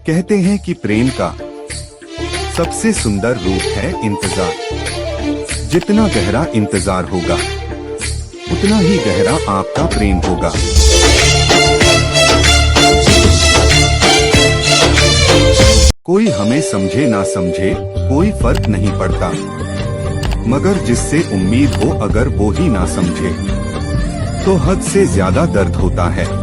कहते हैं कि प्रेम का सबसे सुंदर रूप है इंतजार। जितना गहरा इंतजार होगा उतना ही गहरा आपका प्रेम होगा। कोई हमें समझे ना समझे कोई फर्क नहीं पड़ता, मगर जिससे उम्मीद हो अगर वो ही ना समझे तो हद से ज्यादा दर्द होता है।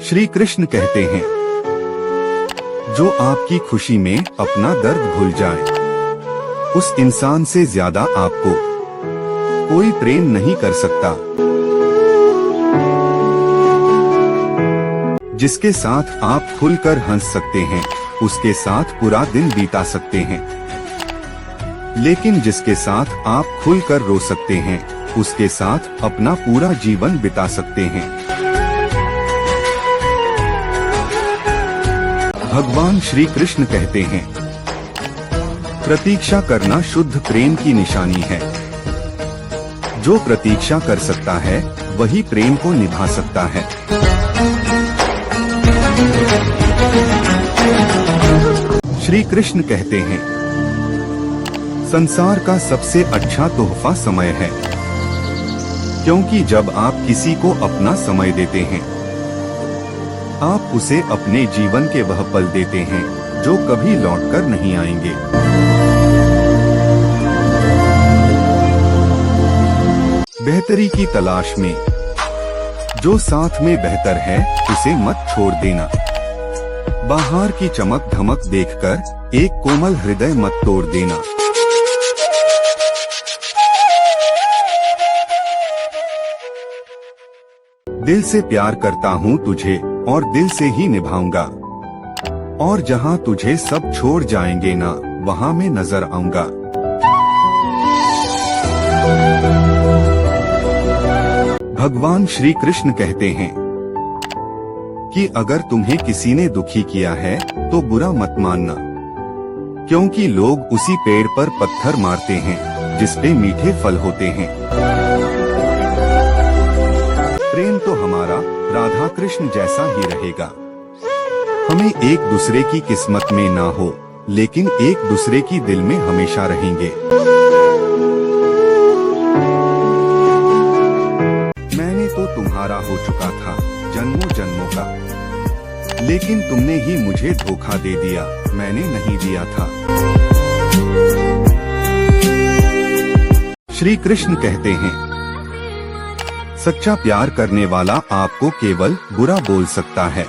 श्री कृष्ण कहते हैं, जो आपकी खुशी में अपना दर्द भूल जाए उस इंसान से ज्यादा आपको कोई प्रेम नहीं कर सकता। जिसके साथ आप खुलकर हंस सकते हैं उसके साथ पूरा दिन बिता सकते हैं, लेकिन जिसके साथ आप खुलकर रो सकते हैं उसके साथ अपना पूरा जीवन बिता सकते हैं। भगवान श्री कृष्ण कहते हैं, प्रतीक्षा करना शुद्ध प्रेम की निशानी है। जो प्रतीक्षा कर सकता है वही प्रेम को निभा सकता है। श्री कृष्ण कहते हैं, संसार का सबसे अच्छा तोहफा समय है, क्योंकि जब आप किसी को अपना समय देते हैं आप उसे अपने जीवन के वह पल देते हैं जो कभी लौटकर नहीं आएंगे। बेहतरी की तलाश में जो साथ में बेहतर है उसे मत छोड़ देना। बाहर की चमक धमक देखकर एक कोमल हृदय मत तोड़ देना। दिल से प्यार करता हूँ तुझे और दिल से ही निभाऊंगा, और जहाँ तुझे सब छोड़ जाएंगे ना वहाँ मैं नजर आऊंगा। भगवान श्री कृष्ण कहते हैं कि अगर तुम्हें किसी ने दुखी किया है तो बुरा मत मानना, क्योंकि लोग उसी पेड़ पर पत्थर मारते हैं जिसपे मीठे फल होते हैं। प्रेम तो हमारा राधा कृष्ण जैसा ही रहेगा। हमें एक दूसरे की किस्मत में ना हो लेकिन एक दूसरे की दिल में हमेशा रहेंगे। मैंने तो तुम्हारा हो चुका था जन्मों जन्मों का, लेकिन तुमने ही मुझे धोखा दे दिया, मैंने नहीं दिया था। श्री कृष्ण कहते हैं, सच्चा प्यार करने वाला आपको केवल बुरा बोल सकता है,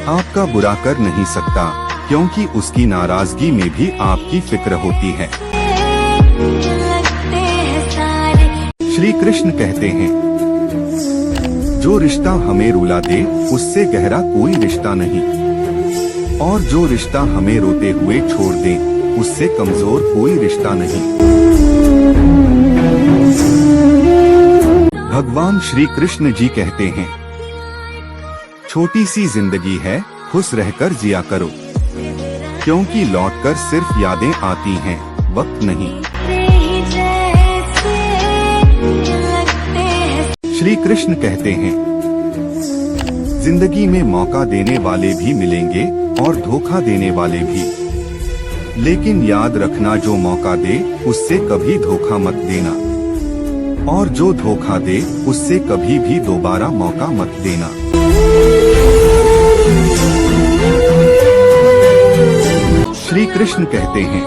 आपका बुरा कर नहीं सकता, क्योंकि उसकी नाराजगी में भी आपकी फिक्र होती है। श्री कृष्ण कहते हैं, जो रिश्ता हमें रुला दे उससे गहरा कोई रिश्ता नहीं, और जो रिश्ता हमें रोते हुए छोड़ दे उससे कमजोर कोई रिश्ता नहीं। भगवान श्री कृष्ण जी कहते हैं, छोटी सी जिंदगी है खुश रहकर जिया करो, क्योंकि लौटकर सिर्फ यादें आती हैं वक्त नहीं। श्री कृष्ण कहते हैं, जिंदगी में मौका देने वाले भी मिलेंगे और धोखा देने वाले भी, लेकिन याद रखना जो मौका दे उससे कभी धोखा मत देना, और जो धोखा दे उससे कभी भी दोबारा मौका मत देना। श्री कृष्ण कहते हैं,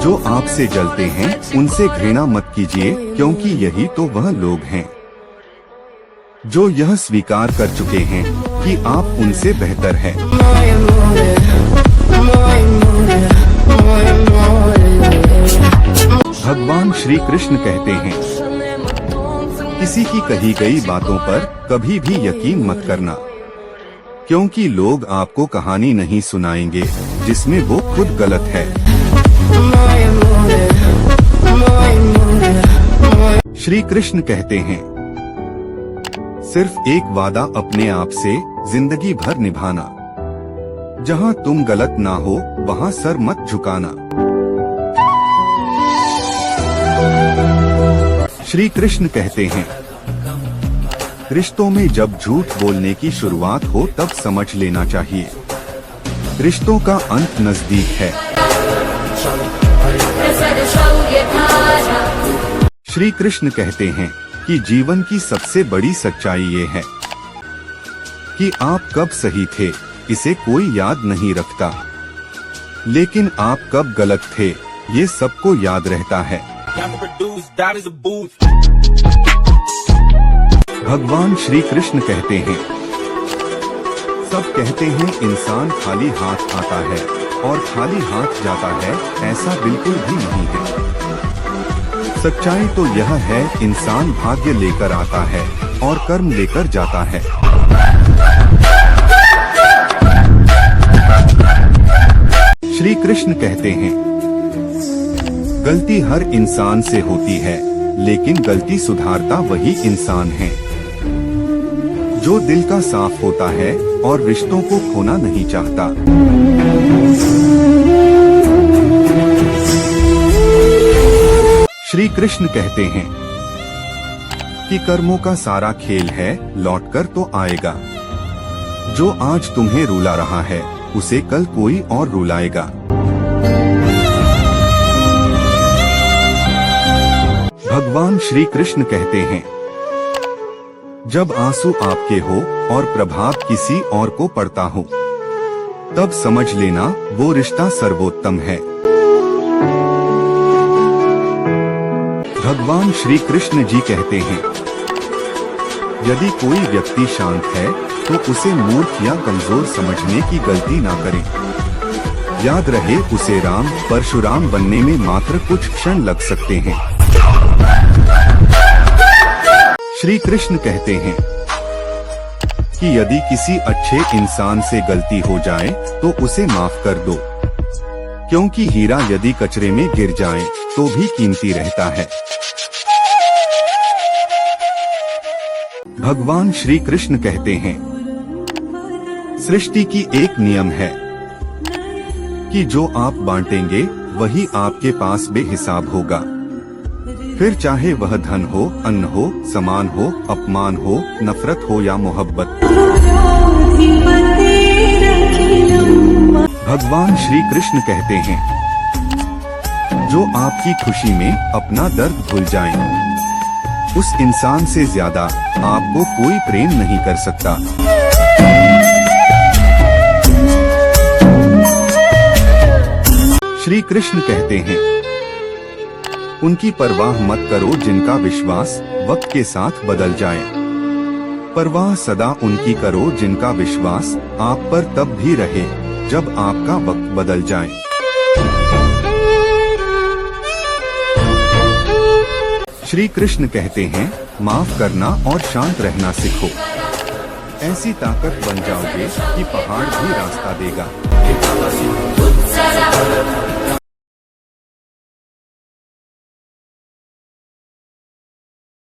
जो आपसे जलते हैं उनसे घृणा मत कीजिए, क्योंकि यही तो वह लोग हैं जो यह स्वीकार कर चुके हैं कि आप उनसे बेहतर हैं। भगवान श्री कृष्ण कहते हैं, किसी की कही गई बातों पर कभी भी यकीन मत करना, क्योंकि लोग आपको कहानी नहीं सुनाएंगे जिसमें वो खुद गलत है। श्री कृष्ण कहते हैं, सिर्फ एक वादा अपने आप से जिंदगी भर निभाना, जहाँ तुम गलत ना हो वहाँ सर मत झुकाना। श्री कृष्ण कहते हैं, रिश्तों में जब झूठ बोलने की शुरुआत हो तब समझ लेना चाहिए, रिश्तों का अंत नजदीक है। श्री कृष्ण कहते हैं कि जीवन की सबसे बड़ी सच्चाई ये है कि आप कब सही थे इसे कोई याद नहीं रखता, लेकिन आप कब गलत थे ये सबको याद रहता है। भगवान श्री कृष्ण कहते हैं, सब कहते हैं इंसान खाली हाथ आता है और खाली हाथ जाता है, ऐसा बिल्कुल भी नहीं है। सच्चाई तो यह है इंसान भाग्य लेकर आता है और कर्म लेकर जाता है। श्री कृष्ण कहते हैं, गलती हर इंसान से होती है, लेकिन गलती सुधारता वही इंसान है जो दिल का साफ होता है और रिश्तों को खोना नहीं चाहता। श्री कृष्ण कहते हैं कि कर्मों का सारा खेल है, लौटकर तो आएगा। जो आज तुम्हें रुला रहा है उसे कल कोई और रुलाएगा। भगवान श्री कृष्ण कहते हैं, जब आंसू आपके हो और प्रभाव किसी और को पड़ता हो, तब समझ लेना वो रिश्ता सर्वोत्तम है। भगवान श्री कृष्ण जी कहते हैं, यदि कोई व्यक्ति शांत है तो उसे मूर्ख या कमजोर समझने की गलती ना करें। याद रहे उसे राम परशुराम बनने में मात्र कुछ क्षण लग सकते हैं। श्री कृष्ण कहते हैं कि यदि किसी अच्छे इंसान से गलती हो जाए तो उसे माफ कर दो, क्योंकि हीरा यदि कचरे में गिर जाए तो भी कीमती रहता है। भगवान श्री कृष्ण कहते हैं, सृष्टि की एक नियम है कि जो आप बांटेंगे वही आपके पास बेहिसाब होगा। फिर चाहे वह धन हो, अन्न हो, सम्मान हो, अपमान हो, नफरत हो या मोहब्बत। भगवान श्री कृष्ण कहते हैं, जो आपकी खुशी में अपना दर्द भूल जाए, उस इंसान से ज्यादा आपको कोई प्रेम नहीं कर सकता। श्री कृष्ण कहते हैं, उनकी परवाह मत करो जिनका विश्वास वक्त के साथ बदल जाए। परवाह सदा उनकी करो जिनका विश्वास आप पर तब भी रहे जब आपका वक्त बदल जाए। श्री कृष्ण कहते हैं, माफ करना और शांत रहना सीखो। ऐसी ताकत बन जाओगे कि पहाड़ भी रास्ता देगा।